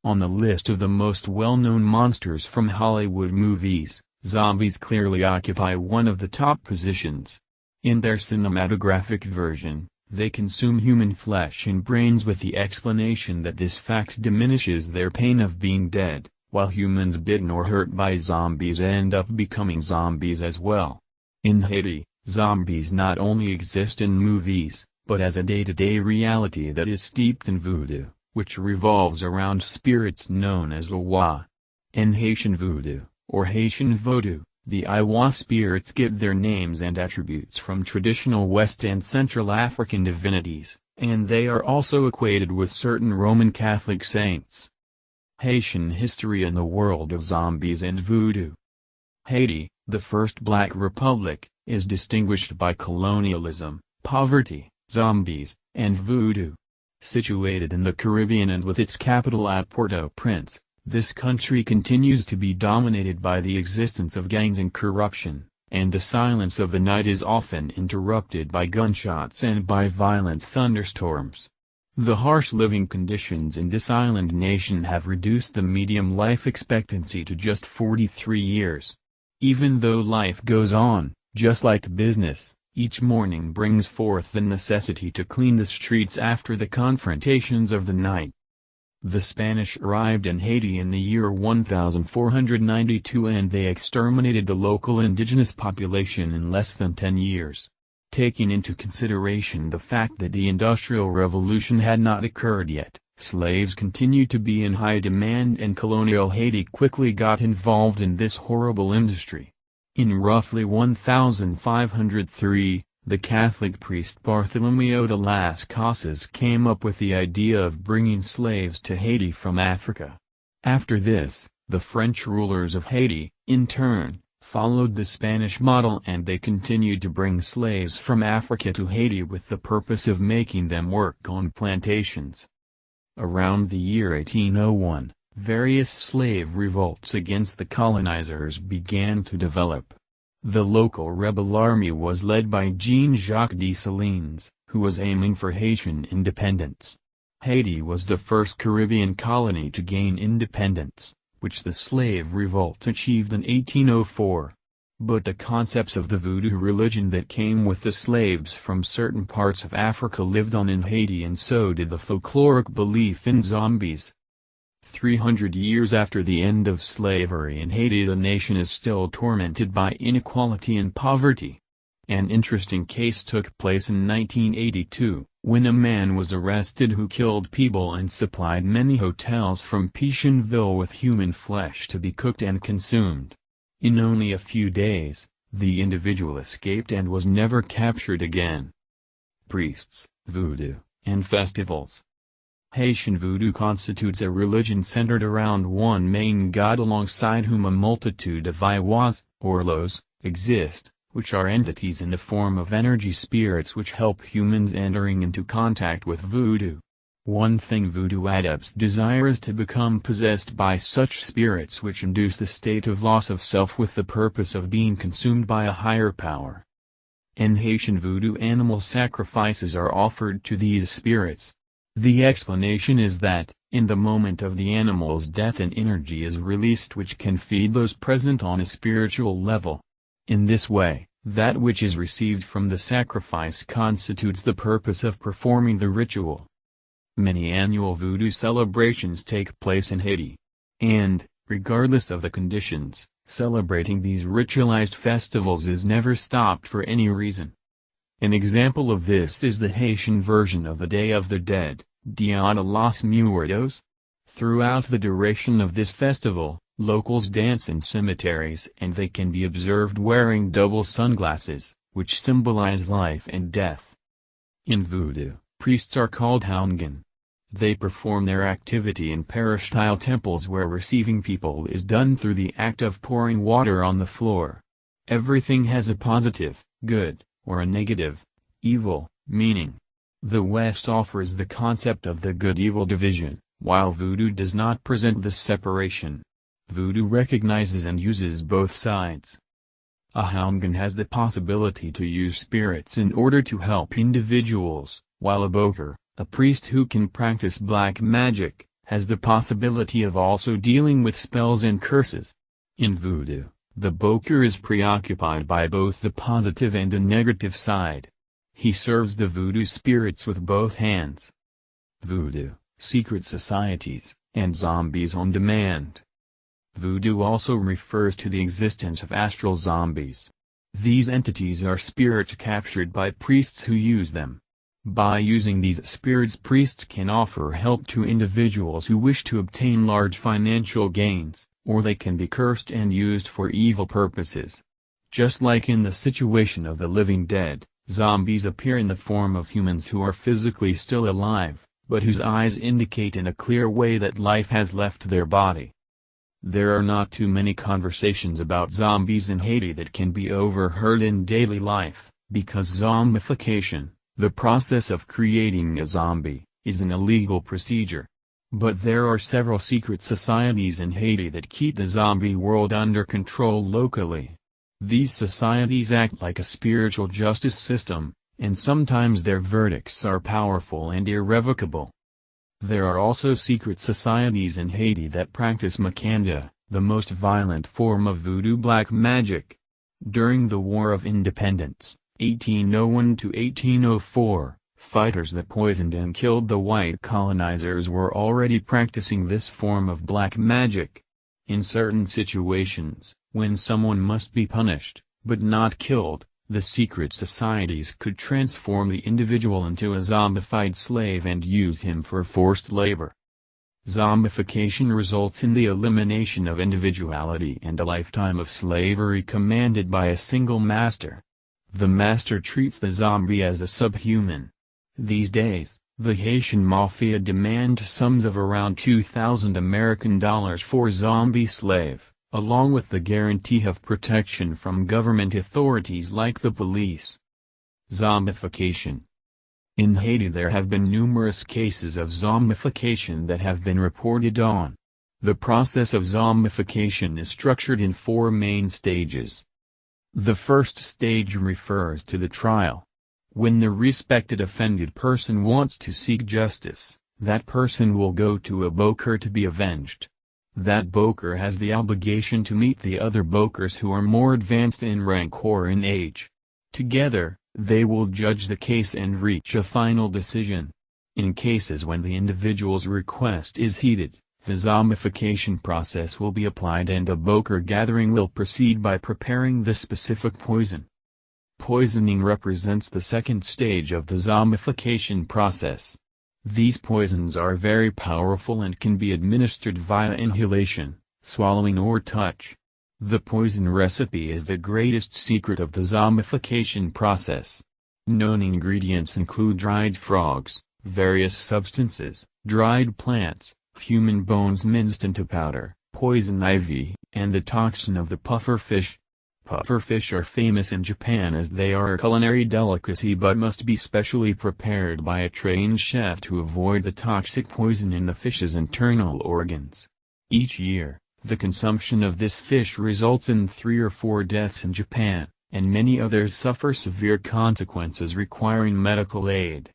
On the list of the most well-known monsters from Hollywood movies, zombies clearly occupy one of the top positions. In their cinematographic version, they consume human flesh and brains with the explanation that this fact diminishes their pain of being dead, while humans bitten or hurt by zombies end up becoming zombies as well. In Haiti, zombies not only exist in movies, but as a day-to-day reality that is steeped in voodoo, which revolves around spirits known as Iwa. In Haitian voodoo, or Haitian Voodoo, the Iwa spirits get their names and attributes from traditional West and Central African divinities, and they are also equated with certain Roman Catholic saints. Haitian history in the world of zombies and voodoo. Haiti, the first black republic, is distinguished by colonialism, poverty, zombies, and voodoo. Situated in the Caribbean and with its capital at Port-au-Prince, this country continues to be dominated by the existence of gangs and corruption, and the silence of the night is often interrupted by gunshots and by violent thunderstorms. The harsh living conditions in this island nation have reduced the median life expectancy to just 43 years. Even though life goes on, just like business, each morning brings forth the necessity to clean the streets after the confrontations of the night. The Spanish arrived in Haiti in the year 1492 and they exterminated the local indigenous population in less than 10 years. Taking into consideration the fact that the Industrial Revolution had not occurred yet, slaves continued to be in high demand and colonial Haiti quickly got involved in this horrible industry. In roughly 1503, the Catholic priest Bartholomew de las Casas came up with the idea of bringing slaves to Haiti from Africa. After this, the French rulers of Haiti, in turn, followed the Spanish model and they continued to bring slaves from Africa to Haiti with the purpose of making them work on plantations. Around the year 1801, various slave revolts against the colonizers began to develop. The local rebel army was led by Jean-Jacques Dessalines, who was aiming for Haitian independence. Haiti was the first Caribbean colony to gain independence, which the slave revolt achieved in 1804. But the concepts of the voodoo religion that came with the slaves from certain parts of Africa lived on in Haiti, and so did the folkloric belief in zombies. 300 years after the end of slavery in Haiti, the nation is still tormented by inequality and poverty. An interesting case took place in 1982, when a man was arrested who killed people and supplied many hotels from Pétionville with human flesh to be cooked and consumed. In only a few days, the individual escaped and was never captured again. Priests, voodoo, and festivals. Haitian voodoo constitutes a religion centered around one main god alongside whom a multitude of Iwas, or Los, exist, which are entities in the form of energy spirits which help humans entering into contact with voodoo. One thing voodoo adepts desire is to become possessed by such spirits which induce the state of loss of self with the purpose of being consumed by a higher power. In Haitian voodoo, animal sacrifices are offered to these spirits. The explanation is that, in the moment of the animal's death, an energy is released which can feed those present on a spiritual level. In this way, that which is received from the sacrifice constitutes the purpose of performing the ritual. Many annual voodoo celebrations take place in Haiti. And, regardless of the conditions, celebrating these ritualized festivals is never stopped for any reason. An example of this is the Haitian version of the Day of the Dead, Dia de los Muertos. Throughout the duration of this festival, locals dance in cemeteries and they can be observed wearing double sunglasses, which symbolize life and death. In voodoo, priests are called Haungan. They perform their activity in parish-style temples where receiving people is done through the act of pouring water on the floor. Everything has a positive, good, or a negative, evil, meaning. The West offers the concept of the good-evil division, while voodoo does not present this separation. Voodoo recognizes and uses both sides. A Haungan has the possibility to use spirits in order to help individuals, while a boker, a priest who can practice black magic, has the possibility of also dealing with spells and curses. In Voodoo, the Boker is preoccupied by both the positive and the negative side. He serves the voodoo spirits with both hands. Voodoo, secret societies, and zombies on demand. Voodoo also refers to the existence of astral zombies. These entities are spirits captured by priests who use them. By using these spirits, priests can offer help to individuals who wish to obtain large financial gains, or they can be cursed and used for evil purposes. Just like in the situation of the living dead, zombies appear in the form of humans who are physically still alive, but whose eyes indicate in a clear way that life has left their body. There are not too many conversations about zombies in Haiti that can be overheard in daily life, because zombification, the process of creating a zombie, is an illegal procedure. But there are several secret societies in Haiti that keep the zombie world under control locally. These societies act like a spiritual justice system, and sometimes their verdicts are powerful and irrevocable. There are also secret societies in Haiti that practice Makanda, the most violent form of voodoo black magic. During the War of Independence, 1801 to 1804, fighters that poisoned and killed the white colonizers were already practicing this form of black magic. In certain situations, when someone must be punished, but not killed, the secret societies could transform the individual into a zombified slave and use him for forced labor. Zombification results in the elimination of individuality and a lifetime of slavery commanded by a single master. The master treats the zombie as a subhuman. These days, the Haitian mafia demand sums of around $2,000 for zombie slave, along with the guarantee of protection from government authorities like the police. Zombification. In Haiti there have been numerous cases of zombification that have been reported on. The process of zombification is structured in 4 main stages. The first stage refers to the trial. When the respected offended person wants to seek justice, that person will go to a boker to be avenged. That boker has the obligation to meet the other bokers who are more advanced in rank or in age. Together, they will judge the case and reach a final decision. In cases when the individual's request is heeded, the zombification process will be applied and a boker gathering will proceed by preparing the specific poison. Poisoning represents the second stage of the zombification process. These poisons are very powerful and can be administered via inhalation, swallowing or touch. The poison recipe is the greatest secret of the zombification process. Known ingredients include dried frogs, various substances, dried plants, human bones minced into powder, poison ivy, and the toxin of the pufferfish. Pufferfish are famous in Japan as they are a culinary delicacy but must be specially prepared by a trained chef to avoid the toxic poison in the fish's internal organs. Each year, the consumption of this fish results in 3 or 4 deaths in Japan, and many others suffer severe consequences requiring medical aid.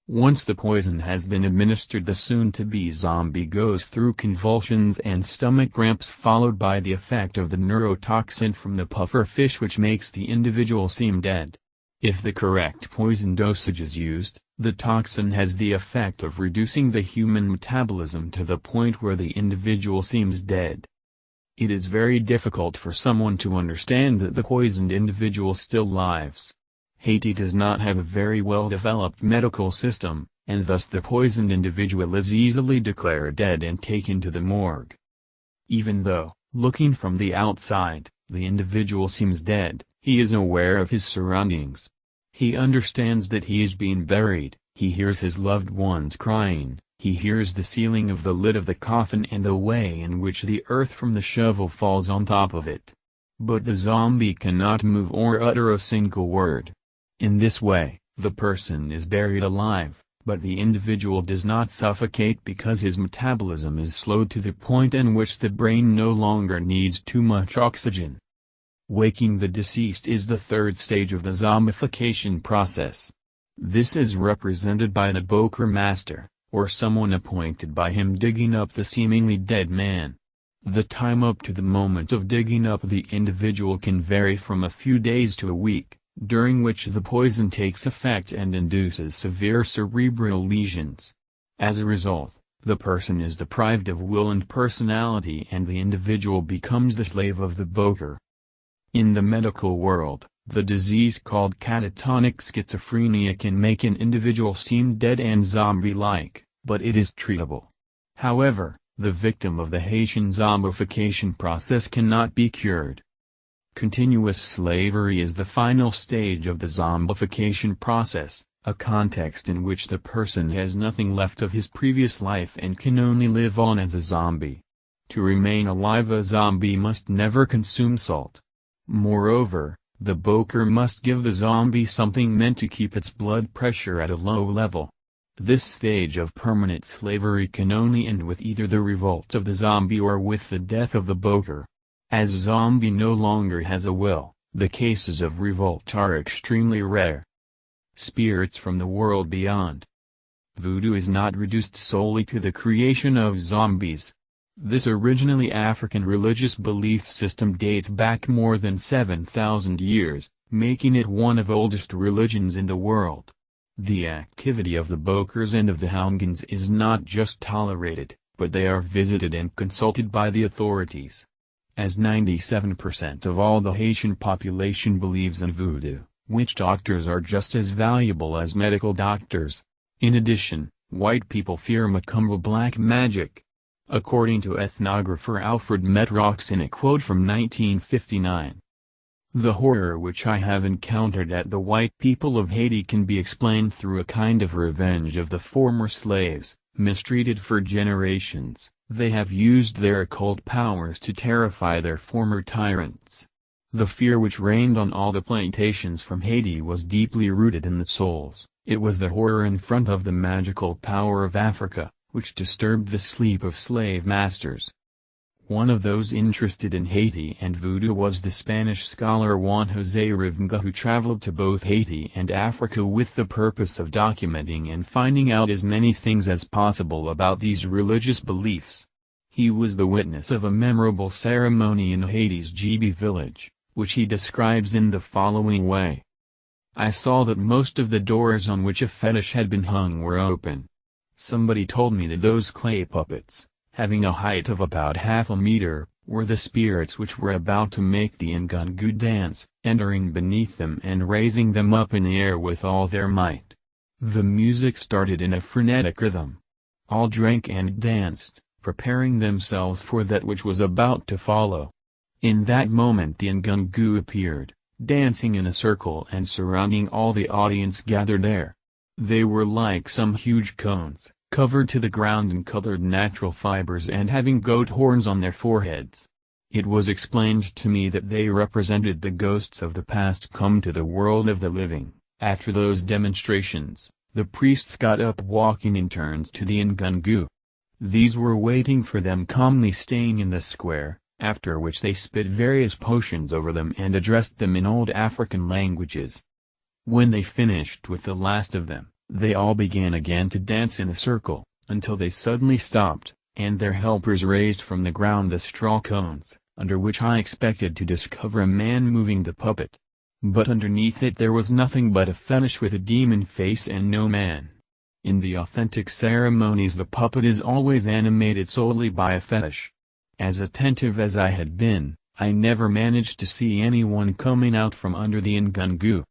Once the poison has been administered, the soon-to-be zombie goes through convulsions and stomach cramps followed by the effect of the neurotoxin from the pufferfish which makes the individual seem dead. If the correct poison dosage is used, the toxin has the effect of reducing the human metabolism to the point where the individual seems dead. It is very difficult for someone to understand that the poisoned individual still lives. Haiti does not have a very well-developed medical system, and thus the poisoned individual is easily declared dead and taken to the morgue. Even though, looking from the outside, the individual seems dead, he is aware of his surroundings. He understands that he is being buried, he hears his loved ones crying, he hears the sealing of the lid of the coffin and the way in which the earth from the shovel falls on top of it. But the zombie cannot move or utter a single word. In this way, the person is buried alive, but the individual does not suffocate because his metabolism is slowed to the point in which the brain no longer needs too much oxygen. Waking the deceased is the third stage of the zombification process. This is represented by the boker master, or someone appointed by him digging up the seemingly dead man. The time up to the moment of digging up the individual can vary from a few days to a week, during which the poison takes effect and induces severe cerebral lesions. As a result, the person is deprived of will and personality, and the individual becomes the slave of the boker. In the medical world, the disease called catatonic schizophrenia can make an individual seem dead and zombie-like, but it is treatable. However, the victim of the Haitian zombification process cannot be cured. Continuous slavery is the final stage of the zombification process, a context in which the person has nothing left of his previous life and can only live on as a zombie. To remain alive, a zombie must never consume salt. Moreover, the boker must give the zombie something meant to keep its blood pressure at a low level. This stage of permanent slavery can only end with either the revolt of the zombie or with the death of the boker. As zombie no longer has a will, the cases of revolt are extremely rare. Spirits from the world beyond. Voodoo is not reduced solely to the creation of zombies. This originally African religious belief system dates back more than 7,000 years, making it one of the oldest religions in the world. The activity of the bokers and of the houngans is not just tolerated, but they are visited and consulted by the authorities. As 97% of all the Haitian population believes in voodoo, witch doctors are just as valuable as medical doctors. In addition, white people fear macumba black magic. According to ethnographer Alfred Metrox in a quote from 1959. The horror which I have encountered at the white people of Haiti can be explained through a kind of revenge of the former slaves, mistreated for generations. They have used their occult powers to terrify their former tyrants. The fear which reigned on all the plantations from Haiti was deeply rooted in the souls. It was the horror in front of the magical power of Africa, which disturbed the sleep of slave masters. One of those interested in Haiti and voodoo was the Spanish scholar Juan José Rivenga, who traveled to both Haiti and Africa with the purpose of documenting and finding out as many things as possible about these religious beliefs. He was the witness of a memorable ceremony in Haiti's Djibi village, which he describes in the following way. I saw that most of the doors on which a fetish had been hung were open. Somebody told me that those clay puppets, having a height of about half a meter, were the spirits which were about to make the Ngungu dance, entering beneath them and raising them up in the air with all their might. The music started in a frenetic rhythm. All drank and danced, preparing themselves for that which was about to follow. In that moment the Ngungu appeared, dancing in a circle and surrounding all the audience gathered there. They were like some huge cones, covered to the ground in colored natural fibers and having goat horns on their foreheads. It was explained to me that they represented the ghosts of the past come to the world of the living. After those demonstrations, the priests got up walking in turns to the Ngungu. These were waiting for them, calmly staying in the square, after which they spit various potions over them and addressed them in old African languages. When they finished with the last of them, they all began again to dance in a circle, until they suddenly stopped, and their helpers raised from the ground the straw cones, under which I expected to discover a man moving the puppet. But underneath it there was nothing but a fetish with a demon face and no man. In the authentic ceremonies the puppet is always animated solely by a fetish. As attentive as I had been, I never managed to see anyone coming out from under the Ngungu.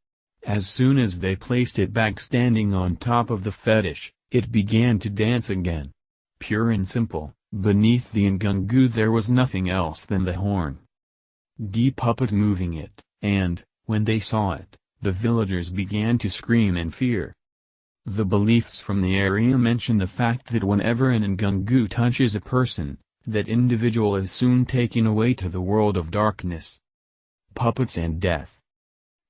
As soon as they placed it back standing on top of the fetish, it began to dance again. Pure and simple, beneath the Ngungu there was nothing else than the horn. The puppet moving it, and, when they saw it, the villagers began to scream in fear. The beliefs from the area mention the fact that whenever an Ngungu touches a person, that individual is soon taken away to the world of darkness. Puppets and death.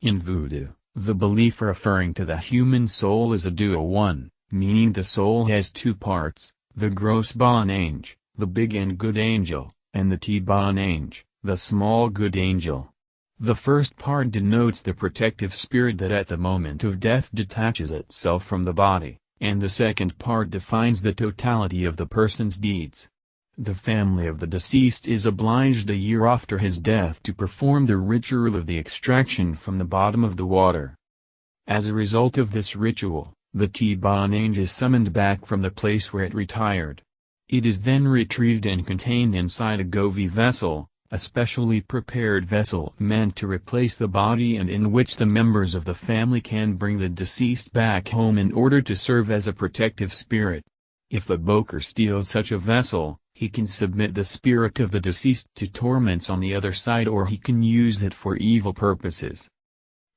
In voodoo, the belief referring to the human soul is a dual one, meaning the soul has two parts, the gross bon ange, the big and good angel, and the petit bon ange, the small good angel. The first part denotes the protective spirit that at the moment of death detaches itself from the body, and the second part defines the totality of the person's deeds. The family of the deceased is obliged a year after his death to perform the ritual of the extraction from the bottom of the water. As a result of this ritual, the T-Bonange is summoned back from the place where it retired. It is then retrieved and contained inside a Govi vessel, a specially prepared vessel meant to replace the body and in which the members of the family can bring the deceased back home in order to serve as a protective spirit. If the boker steals such a vessel, he can submit the spirit of the deceased to torments on the other side, or he can use it for evil purposes.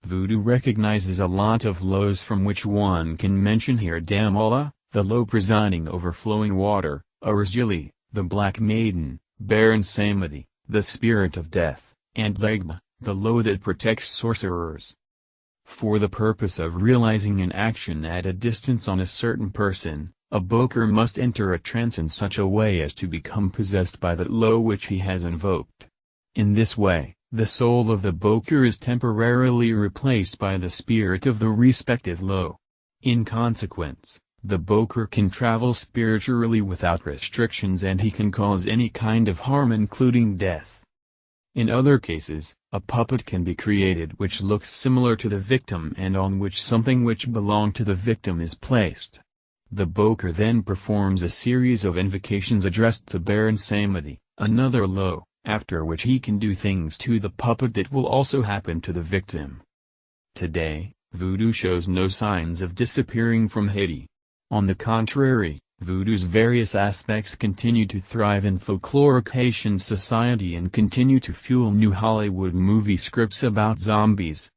Voodoo recognizes a lot of laws, from which one can mention here Damola, the law presiding over flowing water, Arzili, the Black Maiden, Baron Samedi, the spirit of death, and Legba, the law that protects sorcerers. For the purpose of realizing an action at a distance on a certain person, a boker must enter a trance in such a way as to become possessed by that law which he has invoked. In this way, the soul of the boker is temporarily replaced by the spirit of the respective law. In consequence, the boker can travel spiritually without restrictions, and he can cause any kind of harm, including death. In other cases, a puppet can be created which looks similar to the victim and on which something which belonged to the victim is placed. The boker then performs a series of invocations addressed to Baron Samedi, another law, after which he can do things to the puppet that will also happen to the victim. Today, voodoo shows no signs of disappearing from Haiti. On the contrary, voodoo's various aspects continue to thrive in folkloric Haitian society and continue to fuel new Hollywood movie scripts about zombies,